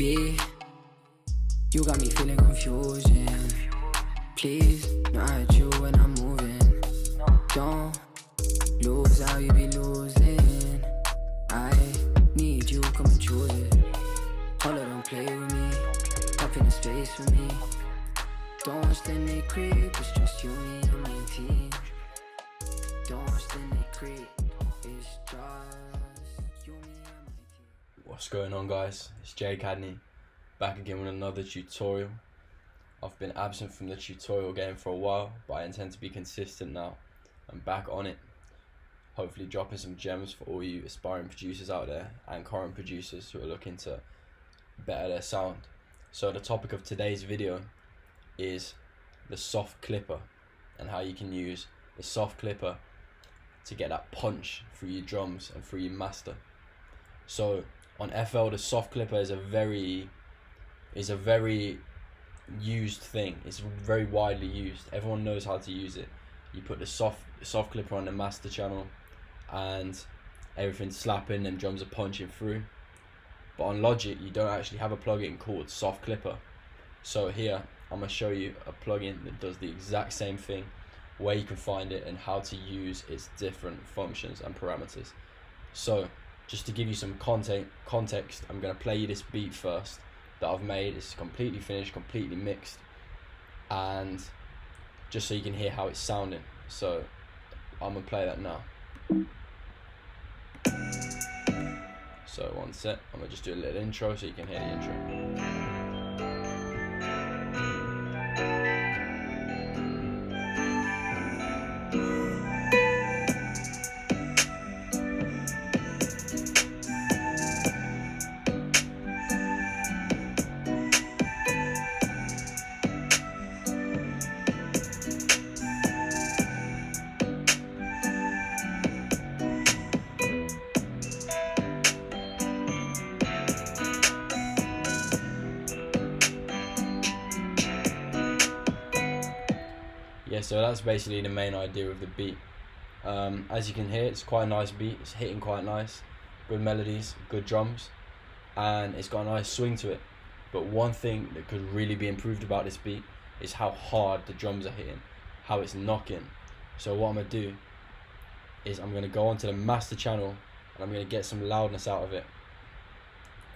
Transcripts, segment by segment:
beat. You got me feeling confusion. Please, not at you when I'm moving. Don't lose how you be losing. I need you, come and choose it. Hold on, don't play with me. Up in the space for me. Don't watch them they creep. It's just you, me, I'm 19. Don't watch them they creep. It's just you, me, I'm 19. What's going on, guys? It's Jay Cadney, back again with another tutorial. I've been absent from the tutorial game for a while, but I intend to be consistent now. I'm back on it, hopefully dropping some gems for all you aspiring producers out there and current producers who are looking to better their sound. So the topic of today's video is the soft clipper and how you can use the soft clipper to get that punch through your drums and through your master. So on FL, the soft clipper is a very used thing. It's very widely used. Everyone knows how to use it. You put the soft clipper on the master channel and everything's slapping and drums are punching through. But on Logic, you don't actually have a plugin called soft clipper. So here I'm going to show you a plugin that does the exact same thing, where you can find it and how to use its different functions and parameters. So just to give you some context, I'm going to play you this beat first that I've made. It's completely finished, completely mixed, and just so you can hear how it's sounding. So I'm going to play that now. So one sec, I'm going to just do a little intro so you can hear the intro. Yeah, so that's basically the main idea of the beat. As you can hear, it's quite a nice beat. It's hitting quite nice, good melodies, good drums, and it's got a nice swing to it. But one thing that could really be improved about this beat is how hard the drums are hitting, how it's knocking. So what I'm gonna do is I'm gonna go onto the master channel and I'm gonna get some loudness out of it.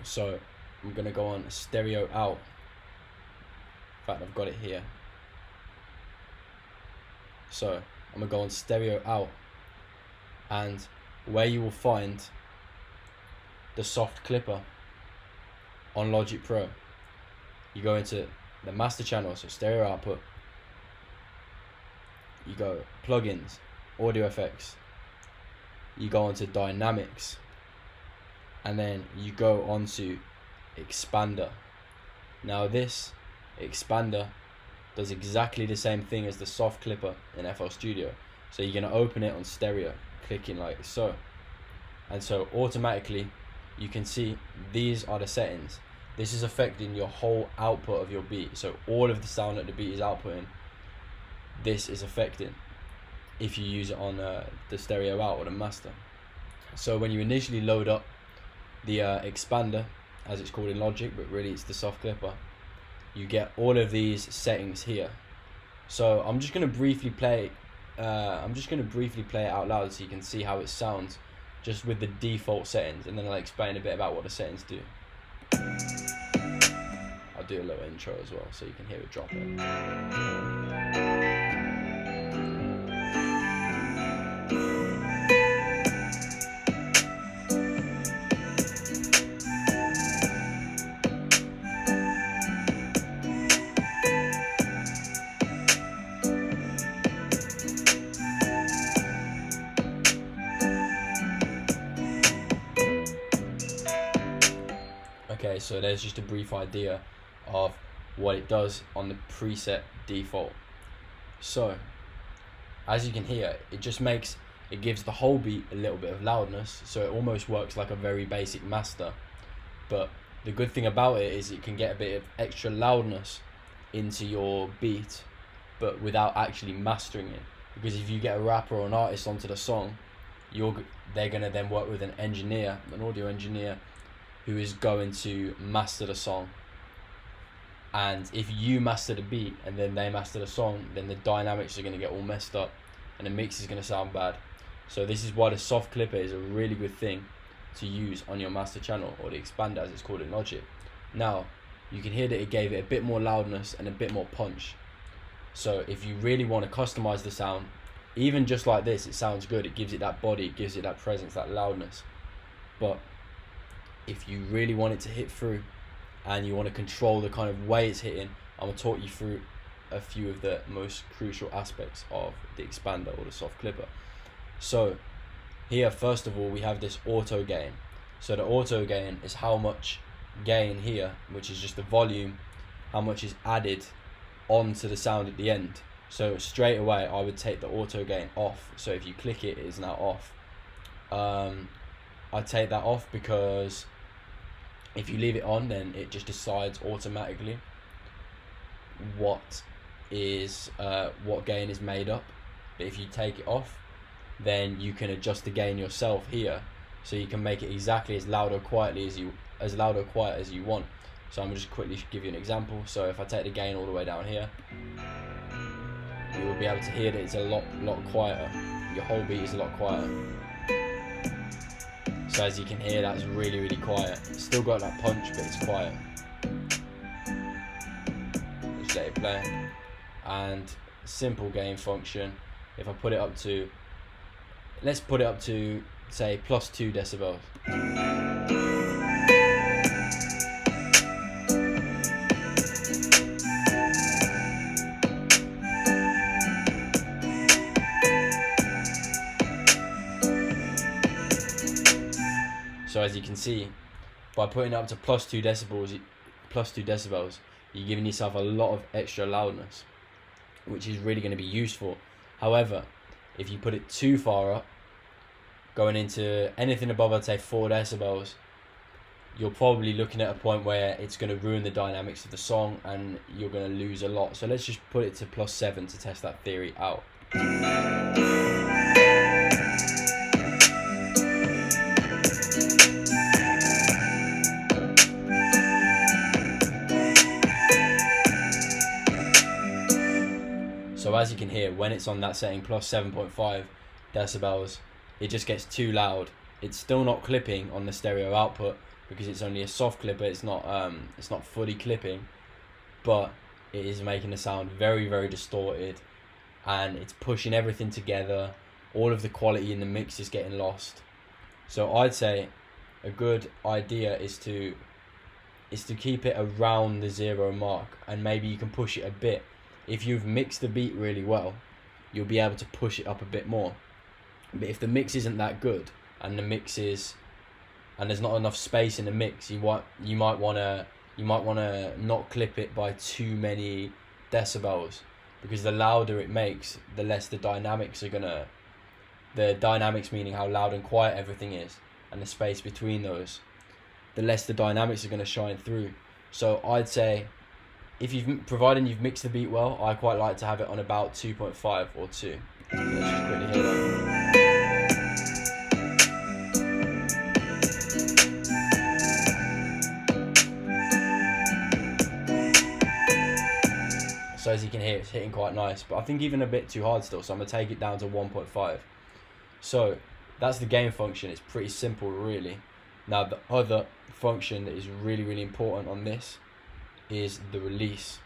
So I'm gonna go on stereo out. In fact, I've got it here. So I'm gonna go on stereo out, and where you will find the soft clipper on Logic Pro, you go into the master channel, so stereo output, you go plugins, audio effects, you go onto dynamics, and then you go onto expander. Now this expander does exactly the same thing as the soft clipper in FL Studio. So you're gonna open it on stereo, clicking like so. And so automatically you can see these are the settings. This is affecting your whole output of your beat. So all of the sound that the beat is outputting, this is affecting if you use it on the stereo out or the master. So when you initially load up the expander, as it's called in Logic, but really it's the soft clipper, you get all of these settings here. So I'm just gonna briefly play it out loud so you can see how it sounds just with the default settings, and then I'll explain a bit about what the settings do. I'll do a little intro as well so you can hear it dropping. Okay, so there's just a brief idea of what it does on the preset default. So as you can hear, it gives the whole beat a little bit of loudness, so it almost works like a very basic master. But the good thing about it is it can get a bit of extra loudness into your beat, but without actually mastering it. Because if you get a rapper or an artist onto the song, they're gonna then work with an audio engineer, who is going to master the song. And if you master the beat and then they master the song, then the dynamics are going to get all messed up and the mix is going to sound bad. So this is why the soft clipper is a really good thing to use on your master channel, or the expander as it's called in Logic. Now, you can hear that it gave it a bit more loudness and a bit more punch. So if you really want to customize the sound, even just like this, it sounds good. It gives it that body, it gives it that presence, that loudness. But if you really want it to hit through and you want to control the kind of way it's hitting, I'm going to talk you through a few of the most crucial aspects of the expander or the soft clipper. So here, first of all, we have this auto gain. So the auto gain is how much gain here, which is just the volume, how much is added onto the sound at the end. So straight away I would take the auto gain off. So if you click it, it is now off. I take that off because if you leave it on, then it just decides automatically what gain is made up. But if you take it off, then you can adjust the gain yourself here, so you can make it exactly as loud or quiet as you want. So I'm just quickly give you an example. So if I take the gain all the way down here, you will be able to hear that it's a lot quieter. Your whole beat is a lot quieter. So as you can hear, that's really quiet. It's still got that punch, but it's quiet. Just let it play. And simple gain function, if I put it up to, let's put it up to say +2 decibels. So as you can see, by putting it up to +2 decibels, you're giving yourself a lot of extra loudness, which is really going to be useful. However, if you put it too far up, going into anything above, I'd say 4 decibels, you're probably looking at a point where it's going to ruin the dynamics of the song and you're going to lose a lot. So let's just put it to +7 to test that theory out. So as you can hear, when it's on that setting +7.5 decibels, it just gets too loud. It's still not clipping on the stereo output because it's only a soft clipper. It's not fully clipping, but it is making the sound very distorted, and it's pushing everything together. All of the quality in the mix is getting lost. So I'd say a good idea is to keep it around the 0 mark, and maybe you can push it a bit. If you've mixed the beat really well, you'll be able to push it up a bit more. But if the mix isn't that good, and there's not enough space in the mix, you might wanna not clip it by too many decibels, because the louder it makes, the less the dynamics meaning how loud and quiet everything is, and the space between those, the less the dynamics are gonna shine through. So I'd say, providing you've mixed the beat well, I quite like to have it on about 2.5 or 2. So let's just quickly hear that. So as you can hear, it's hitting quite nice, but I think even a bit too hard still, so I'm going to take it down to 1.5. So that's the gain function. It's pretty simple, really. Now the other function that is really important on this is the release.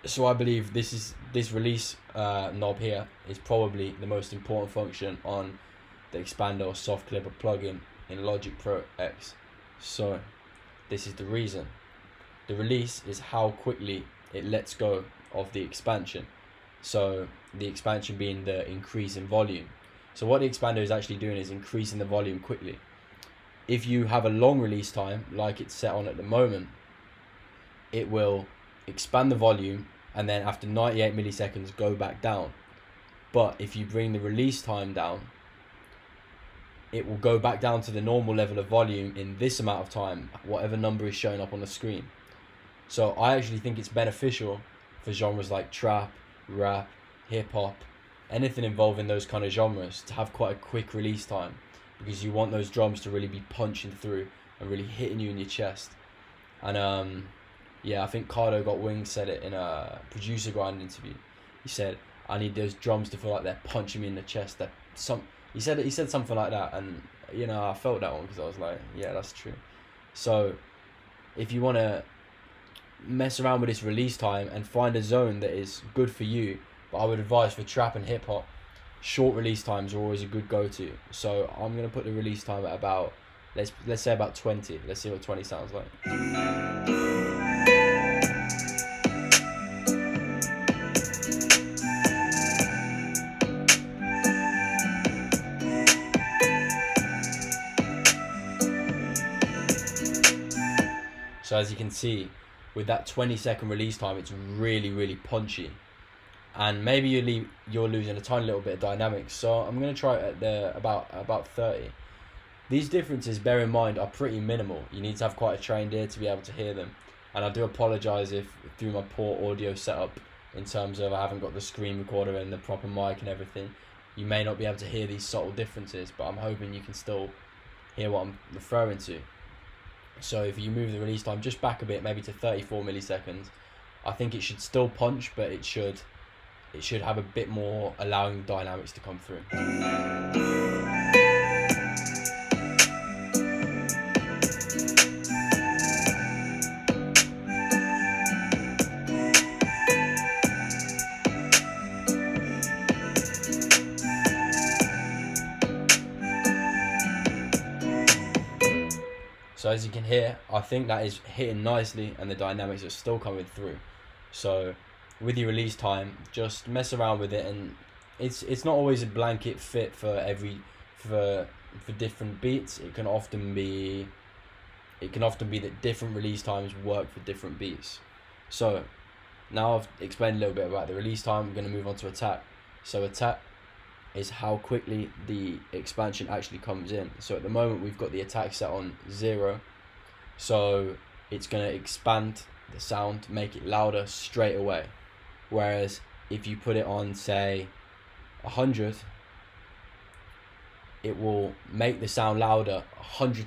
So I believe this release knob here is probably the most important function on the expander or soft clipper plugin in Logic Pro X. So this is the reason. The release is how quickly it lets go of the expansion. So the expansion being the increase in volume. So what the expander is actually doing is increasing the volume quickly. If you have a long release time, like it's set on at the moment, it will expand the volume and then after 98 milliseconds go back down. But if you bring the release time down, it will go back down to the normal level of volume in this amount of time, whatever number is showing up on the screen. So I actually think it's beneficial for genres like trap, rap, hip hop, anything involving those kind of genres to have quite a quick release time, because you want those drums to really be punching through and really hitting you in your chest. And yeah, I think Cardo Got Wings said it in a producer grind interview. He said, I need those drums to feel like they're punching me in the chest. He said something like that, and you know, I felt that one because I was like, yeah, that's true. So if you want to mess around with this release time and find a zone that is good for you, but I would advise for trap and hip hop, short release times are always a good go-to. So I'm gonna put the release time at about, let's say about 20. Let's see what 20 sounds like. So as you can see, with that 20-second release time, it's really, really punchy. And maybe you're losing a tiny little bit of dynamics. So I'm going to try it at about 30. These differences, bear in mind, are pretty minimal. You need to have quite a trained ear to be able to hear them. And I do apologise if through my poor audio setup, in terms of I haven't got the screen recorder and the proper mic and everything, you may not be able to hear these subtle differences, but I'm hoping you can still hear what I'm referring to. So if you move the release time just back a bit, maybe to 34 milliseconds, I think it should still punch, but it should have a bit more allowing dynamics to come through. So as you can hear, I think that is hitting nicely and the dynamics are still coming through. So with your release time, just mess around with it, and it's not always a blanket fit for different beats. It can often be that different release times work for different beats. So now I've explained a little bit about the release time, I'm going to move on to attack. So attack is how quickly the expansion actually comes in. So at the moment we've got the attack set on 0, so it's going to expand the sound, make it louder straight away. Whereas if you put it on, say, 100, it will make the sound louder 100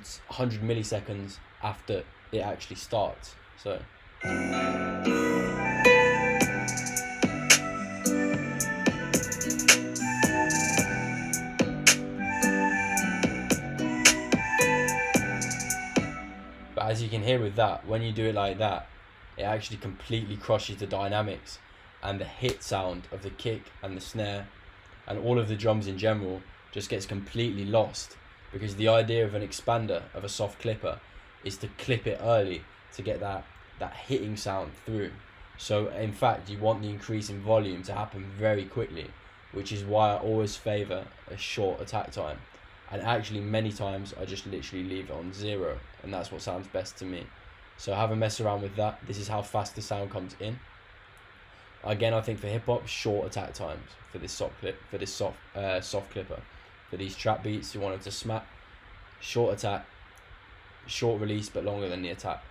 milliseconds after it actually starts. So as you can hear with that, when you do it like that, it actually completely crushes the dynamics, and the hit sound of the kick and the snare and all of the drums in general just gets completely lost, because the idea of an expander, of a soft clipper, is to clip it early to get that hitting sound through. So in fact, you want the increase in volume to happen very quickly, which is why I always favour a short attack time. And actually many times I just literally leave it on 0, and that's what sounds best to me. So have a mess around with that. This is how fast the sound comes in. Again, I think for hip hop, short attack times for this soft clipper. For these trap beats, you want them to smack. Short attack, short release, but longer than the attack.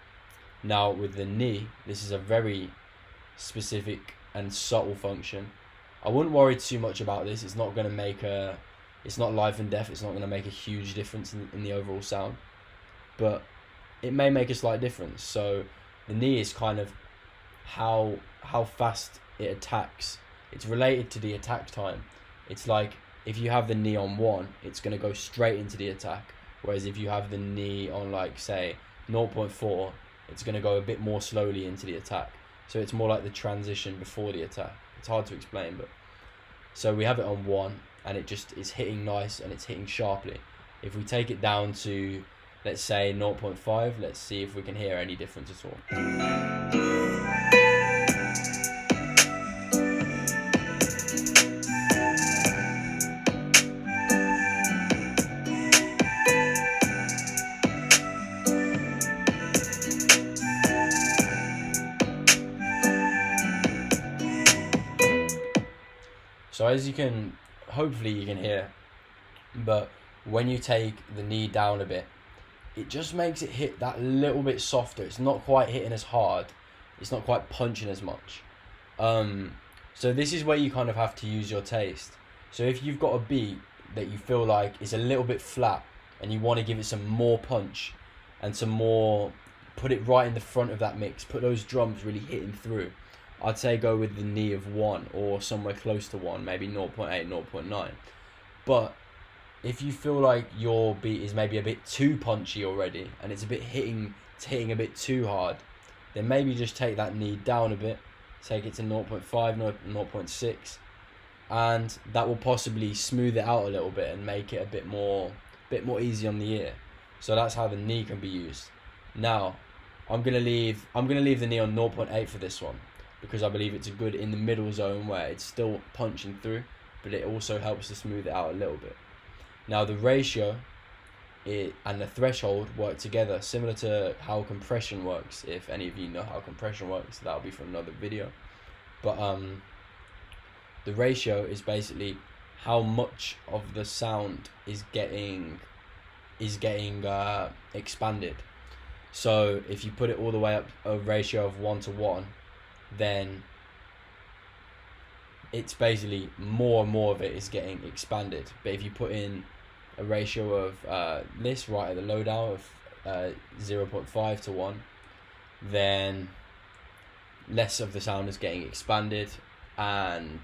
Now with the knee, this is a very specific and subtle function. I wouldn't worry too much about this. It's not going to make it's not life and death. It's not going to make a huge difference in the overall sound, but it may make a slight difference. So the knee is kind of how fast it attacks. It's related to the attack time. It's like if you have the knee on 1, it's going to go straight into the attack. Whereas if you have the knee on, like, say 0.4, it's going to go a bit more slowly into the attack. So it's more like the transition before the attack. It's hard to explain, but so we have it on 1, and it just is hitting nice and it's hitting sharply. If we take it down to, let's say 0.5, let's see if we can hear any difference at all. So as you can, hopefully you can hear, but when you take the knee down a bit, it just makes it hit that little bit softer. It's not quite hitting as hard. It's not quite punching as much. So this is where you kind of have to use your taste. So if you've got a beat that you feel like is a little bit flat and you want to give it some more punch, and to more put it right in the front of that mix, put those drums really hitting through, I'd say go with the knee of 1 or somewhere close to 1, maybe 0.8, 0.9. But if you feel like your beat is maybe a bit too punchy already and it's hitting a bit too hard, then maybe just take that knee down a bit, take it to 0.5, 0.6, and that will possibly smooth it out a little bit and make it a bit more easy on the ear. So that's how the knee can be used. Now, I'm gonna leave the knee on 0.8 for this one, because I believe it's a good in the middle zone where it's still punching through, but it also helps to smooth it out a little bit. Now the ratio and the threshold work together, similar to how compression works. If any of you know how compression works, that'll be for another video. But the ratio is basically how much of the sound is getting expanded. So if you put it all the way up a ratio of 1 to 1, then it's basically more and more of it is getting expanded. But if you put in a ratio of this right at the lowdown of 0.5 to 1, then less of the sound is getting expanded and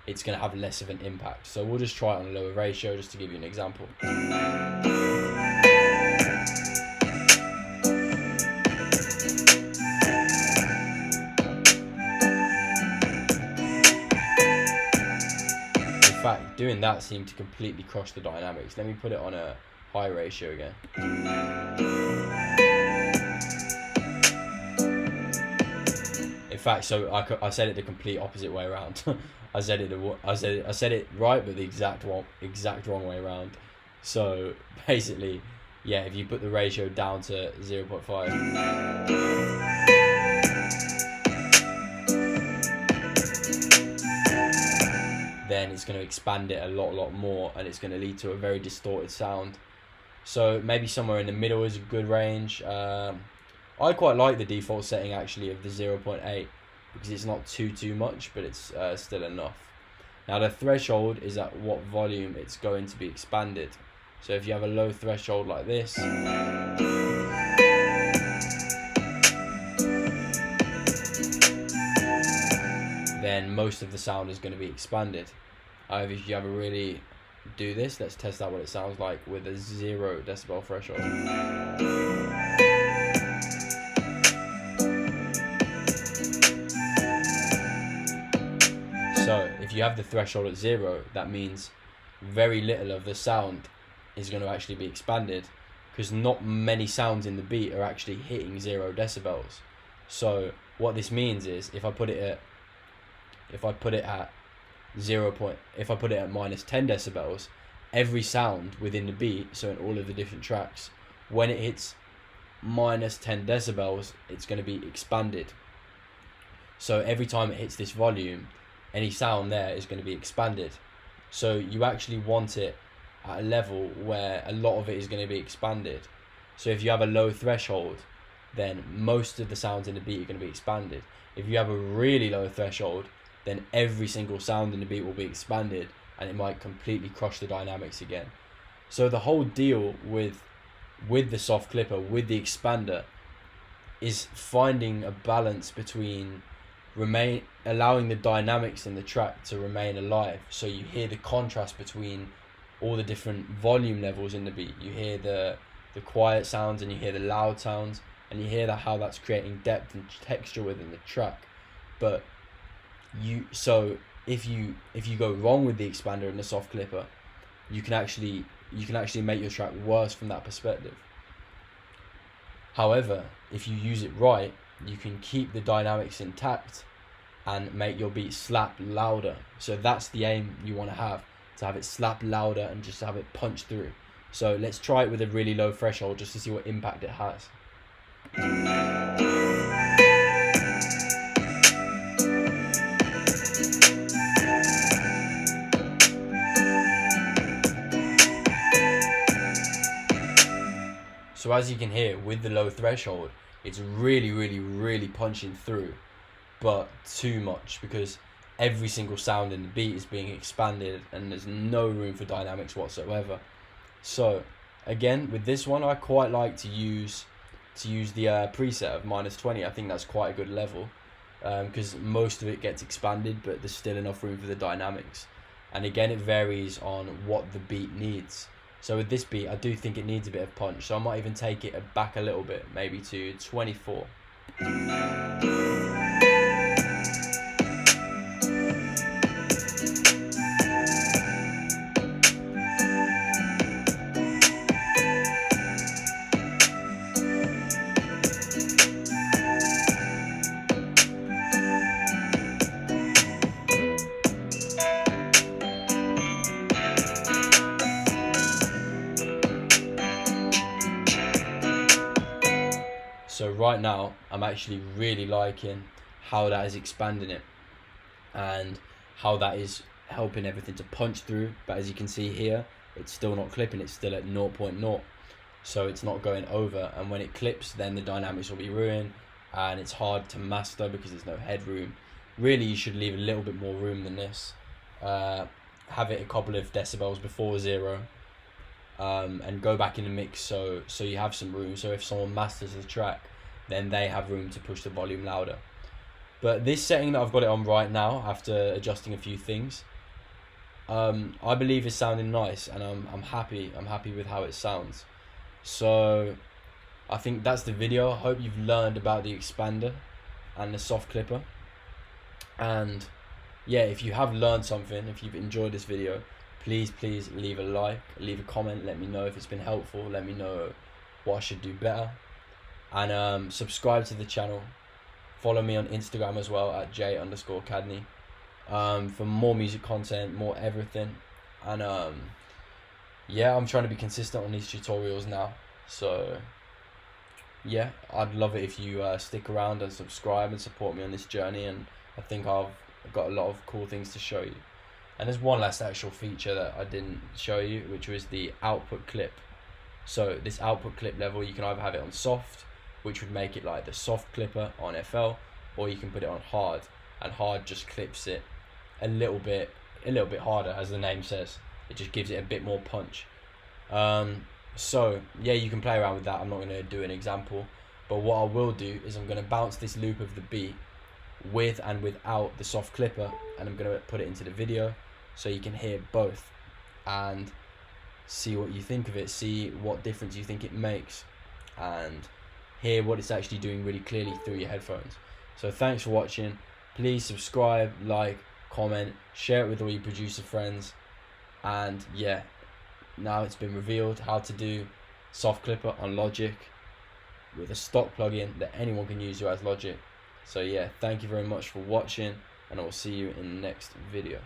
it's going to have less of an impact. So we'll just try it on a lower ratio just to give you an example. In fact, doing that seemed to completely crush the dynamics. Let me put it on a high ratio again. In fact, so I said it the complete opposite way around. I said it right, but the exact wrong way around. So basically, yeah, if you put the ratio down to 0.5, then it's going to expand it a lot more, and it's going to lead to a very distorted sound. So maybe somewhere in the middle is a good range. I quite like the default setting actually of the 0.8 because it's not too much, but it's still enough. Now the threshold is at what volume it's going to be expanded. So if you have a low threshold like this, then most of the sound is going to be expanded. However, if you ever really do this, let's test out what it sounds like with a 0 decibel threshold. So if you have the threshold at 0, that means very little of the sound is going to actually be expanded, because not many sounds in the beat are actually hitting 0 decibels. So what this means is if I put it at minus 10 decibels, every sound within the beat, so in all of the different tracks, when it hits minus 10 decibels, it's going to be expanded. So every time it hits this volume, any sound there is going to be expanded. So you actually want it at a level where a lot of it is going to be expanded. So if you have a low threshold, then most of the sounds in the beat are going to be expanded. If you have a really low threshold, then every single sound in the beat will be expanded, and it might completely crush the dynamics again. So the whole deal with the soft clipper, with the expander, is finding a balance between allowing the dynamics in the track to remain alive. So you hear the contrast between all the different volume levels in the beat. You hear the quiet sounds and you hear the loud sounds, and you hear how that's creating depth and texture within the track. But if you go wrong with the expander and the soft clipper, you can actually make your track worse from that perspective. However, if you use it right, you can keep the dynamics intact and make your beat slap louder. So that's the aim you want to have it slap louder and just have it punch through. So let's try it with a really low threshold just to see what impact it has. So as you can hear, with the low threshold, it's really punching through, but too much, because every single sound in the beat is being expanded and there's no room for dynamics whatsoever. So again, with this one, I quite like to use to use the preset of -20. I think that's quite a good level, because most of it gets expanded, but there's still enough room for the dynamics. And again, it varies on what the beat needs. So with this beat, I do think it needs a bit of punch, so I might even take it back a little bit, maybe to 24. So right now, I'm actually really liking how that is expanding it and how that is helping everything to punch through. But as you can see here, it's still not clipping, it's still at 0.0. So it's not going over, and when it clips, then the dynamics will be ruined and it's hard to master because there's no headroom. Really, you should leave a little bit more room than this. Have it a couple of decibels before 0. And go back in the mix so you have some room, so if someone masters the track, then they have room to push the volume louder. But this setting that I've got it on right now, after adjusting a few things, I believe is sounding nice, and I'm happy with how it sounds. So I think that's the video. I hope you've learned about the expander and the soft clipper. And yeah, if you have learned something, if you've enjoyed this video, please leave a like, leave a comment, let me know if it's been helpful, let me know what I should do better, and subscribe to the channel. Follow me on Instagram as well at j_cadney, for more music content, more everything. And yeah, I'm trying to be consistent on these tutorials now, so yeah, I'd love it if you stick around and subscribe and support me on this journey. And I think I've got a lot of cool things to show you. And there's one last actual feature that I didn't show you, which was the output clip. So this output clip level, you can either have it on soft, which would make it like the soft clipper on FL, or you can put it on hard, and hard just clips it a little bit harder, as the name says. It just gives it a bit more punch. So yeah, you can play around with that. I'm not going to do an example, but what I will do is I'm going to bounce this loop of the beat with and without the soft clipper, and I'm going to put it into the video so you can hear both and see what you think of it, see what difference you think it makes, and hear what it's actually doing really clearly through your headphones. So thanks for watching. Please subscribe, like, comment, share it with all your producer friends. And yeah, now it's been revealed how to do soft clipper on Logic with a stock plugin that anyone can use who has Logic. So yeah, thank you very much for watching, and I will see you in the next video.